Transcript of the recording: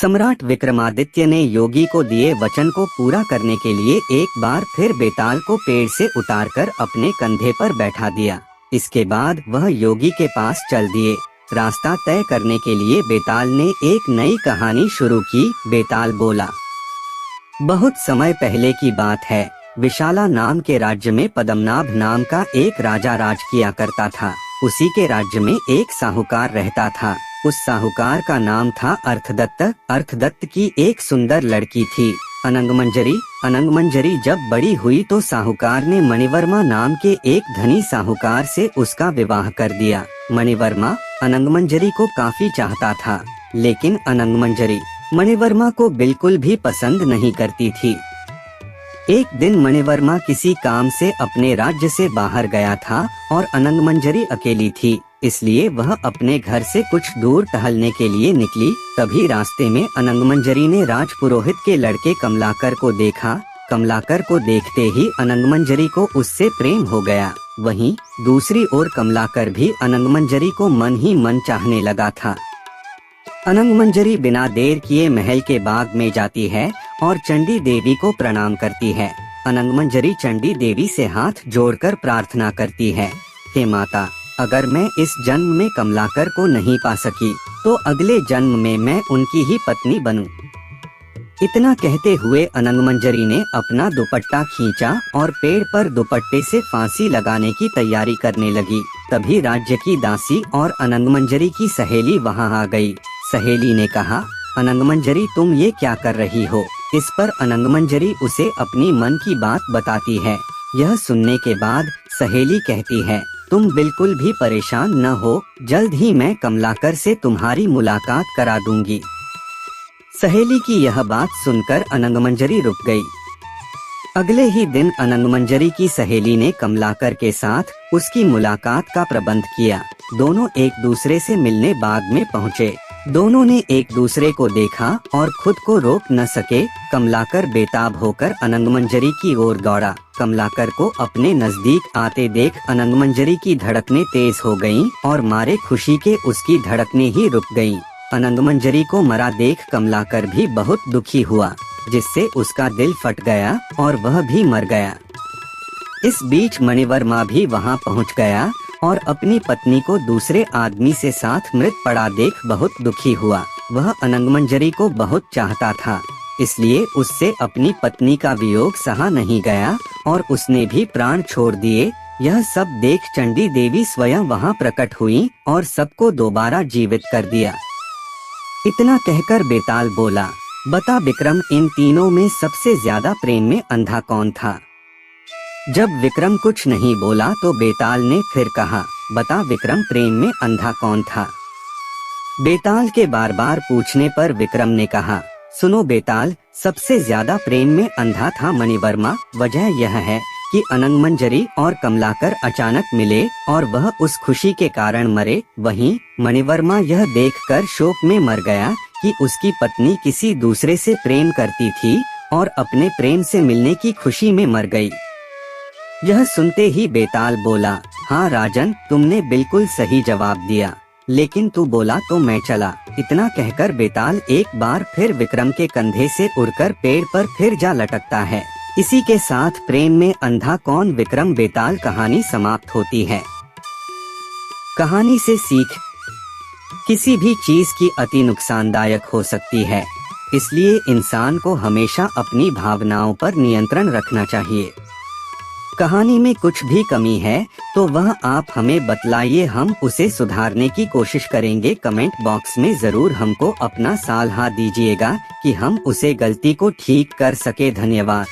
सम्राट विक्रमादित्य ने योगी को दिए वचन को पूरा करने के लिए एक बार फिर बेताल को पेड़ से उतारकर अपने कंधे पर बैठा दिया। इसके बाद वह योगी के पास चल दिए। रास्ता तय करने के लिए बेताल ने एक नई कहानी शुरू की। बेताल बोला, बहुत समय पहले की बात है। विशाला नाम के राज्य में पद्मनाभ नाम का एक राजा राज किया करता था। उसी के राज्य में एक साहूकार रहता था। उस साहूकार का नाम था अर्थदत्त। अर्थदत्त की एक सुंदर लड़की थी, अनंगमंजरी। अनंगमंजरी जब बड़ी हुई तो साहूकार ने मणिवर्मा नाम के एक धनी साहूकार से उसका विवाह कर दिया। मणिवर्मा अनंगमंजरी को काफी चाहता था, लेकिन अनंगमंजरी मणिवर्मा को बिल्कुल भी पसंद नहीं करती थी। एक दिन मणिवर्मा किसी काम से अपने राज्य से बाहर गया था और अनंगमंजरी अकेली थी, इसलिए वह अपने घर से कुछ दूर टहलने के लिए निकली। तभी रास्ते में अनंगमंजरी ने राजपुरोहित के लड़के कमलाकर को देखा। कमलाकर को देखते ही अनंगमंजरी को उससे प्रेम हो गया। वहीं दूसरी ओर कमलाकर भी अनंगमंजरी को मन ही मन चाहने लगा था। अनंगमंजरी बिना देर किए महल के बाग में जाती है और चंडी देवी को प्रणाम करती है। अनंगमंजरी चंडी देवी से हाथ जोड़कर प्रार्थना करती है, हे माता, अगर मैं इस जन्म में कमलाकर को नहीं पा सकी तो अगले जन्म में मैं उनकी ही पत्नी बनूं। इतना कहते हुए अनंगमंजरी ने अपना दुपट्टा खींचा और पेड़ पर दुपट्टे से फांसी लगाने की तैयारी करने लगी। तभी राज्य की दासी और अनंगमंजरी की सहेली वहां आ गई। सहेली ने कहा, अनंगमंजरी तुम ये क्या कर रही हो? इस पर अनंगमंजरी उसे अपनी मन की बात बताती है। यह सुनने के बाद सहेली कहती है, तुम बिल्कुल भी परेशान न हो, जल्द ही मैं कमलाकर से तुम्हारी मुलाकात करा दूंगी। सहेली की यह बात सुनकर अनंगमंजरी रुक गई। अगले ही दिन अनंगमंजरी की सहेली ने कमलाकर के साथ उसकी मुलाकात का प्रबंध किया। दोनों एक दूसरे से मिलने बाग में पहुँचे। दोनों ने एक दूसरे को देखा और खुद को रोक न सके। कमलाकर बेताब होकर अनंगमंजरी की ओर दौड़ा। कमलाकर को अपने नजदीक आते देख अनंगमंजरी की धड़कनें तेज हो गईं और मारे खुशी के उसकी धड़कनें ही रुक गईं। अनंगमंजरी को मरा देख कमलाकर भी बहुत दुखी हुआ, जिससे उसका दिल फट गया और वह भी मर गया। इस बीच मणिवर्मा भी वहां पहुंच गया और अपनी पत्नी को दूसरे आदमी से साथ मृत पड़ा देख बहुत दुखी हुआ। वह अनंगमंजरी को बहुत चाहता था, इसलिए उससे अपनी पत्नी का वियोग सहा नहीं गया और उसने भी प्राण छोड़ दिए। यह सब देख चंडी देवी स्वयं वहां प्रकट हुई और सबको दोबारा जीवित कर दिया। इतना कहकर बेताल बोला, बता विक्रम, इन तीनों में सबसे ज्यादा प्रेम में अंधा कौन था? जब विक्रम कुछ नहीं बोला तो बेताल ने फिर कहा, बता विक्रम, प्रेम में अंधा कौन था? बेताल के बार बार पूछने पर विक्रम ने कहा, सुनो बेताल, सबसे ज्यादा प्रेम में अंधा था मणिवर्मा। वजह यह है कि अनंगमंजरी और कमलाकर अचानक मिले और वह उस खुशी के कारण मरे। वहीं मणिवर्मा यह देखकर शोक में मर गया कि उसकी पत्नी किसी दूसरे से प्रेम करती थी और अपने प्रेम से मिलने की खुशी में मर गई। यह सुनते ही बेताल बोला, हाँ राजन, तुमने बिल्कुल सही जवाब दिया, लेकिन तू बोला तो मैं चला। इतना कहकर बेताल एक बार फिर विक्रम के कंधे से उड़कर पेड़ पर फिर जा लटकता है। इसी के साथ प्रेम में अंधा कौन विक्रम बेताल कहानी समाप्त होती है। कहानी से सीख, किसी भी चीज की अति नुकसानदायक हो सकती है, इसलिए इंसान को हमेशा अपनी भावनाओं पर नियंत्रण रखना चाहिए। कहानी में कुछ भी कमी है तो वह आप हमें बतलाइए, हम उसे सुधारने की कोशिश करेंगे। कमेंट बॉक्स में जरूर हमको अपना सलाह दीजिएगा कि हम उसे गलती को ठीक कर सके। धन्यवाद।